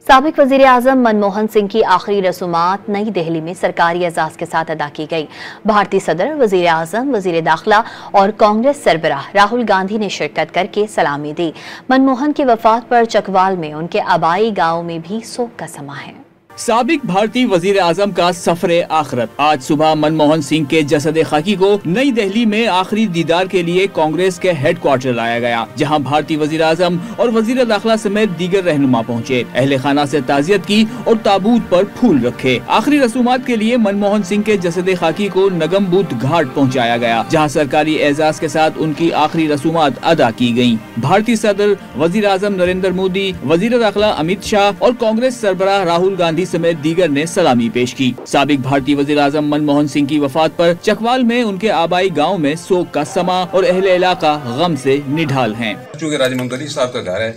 سابق وزیر اعظم منموہن سنگھ کی آخری رسومات نئی دہلی میں سرکاری اعزاز کے ساتھ ادا کی گئی۔ بھارتی صدر، وزیر اعظم، وزیر داخلہ اور کانگریس سربراہ راہل گاندھی نے شرکت کر کے سلامی دی۔ منموہن کی وفات پر چکوال میں ان کے آبائی گاؤں میں بھی سوگ کا سما ہے۔ سابق بھارتی وزیر اعظم کا سفر آخرت۔ آج صبح منموہن سنگھ کے جسد خاکی کو نئی دہلی میں آخری دیدار کے لیے کانگریس کے ہیڈ کوارٹر لایا گیا، جہاں بھارتی وزیر اعظم اور وزیر داخلہ سمیت دیگر رہنما پہنچے، اہل خانہ سے تعزیت کی اور تابوت پر پھول رکھے۔ آخری رسومات کے لیے منموہن سنگھ کے جسد خاکی کو نگم بدھ گھاٹ پہنچایا گیا، جہاں سرکاری اعزاز کے ساتھ ان کی آخری رسومات ادا کی گئیں۔ بھارتی صدر، وزیر اعظم نریندر مودی، وزیر داخلہ امت شاہ اور کانگریس سربراہ راہل گاندھی سمیت دیگر نے سلامی پیش کی۔ سابق بھارتی وزیر اعظم منموہن سنگھ کی وفات پر چکوال میں ان کے آبائی گاؤں میں سوگ کا سما اور اہل علاقہ غم سے نڈھال ہیں۔ چونکہ راجہ محمد علی صاحب کا گھر ہے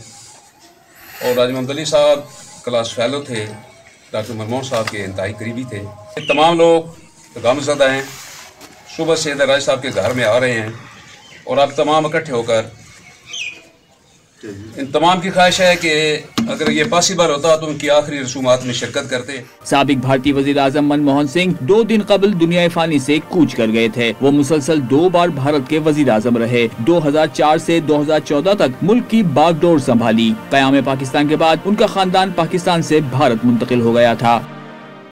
اور راجہ محمد علی صاحب کلاس فیلو تھے، ڈاکٹر منموہن صاحب کے انتہائی قریبی تھے۔ تمام لوگ غم زدہ ہیں، صبح سے راجہ صاحب کے گھر میں آ رہے ہیں اور اب تمام اکٹھے ہو کر ان تمام کی خواہش ہے کہ اگر یہ پاسبل ہوتا تو ان کی آخری رسومات میں شرکت کرتے۔ سابق بھارتی وزیر اعظم منموہن سنگھ 2 دن قبل دنیا فانی سے کوچ کر گئے تھے۔ وہ مسلسل 2 بار بھارت کے وزیر اعظم رہے۔ 2004 سے 2014 تک ملک کی باغ ڈور سنبھالی۔ قیام پاکستان کے بعد ان کا خاندان پاکستان سے بھارت منتقل ہو گیا تھا۔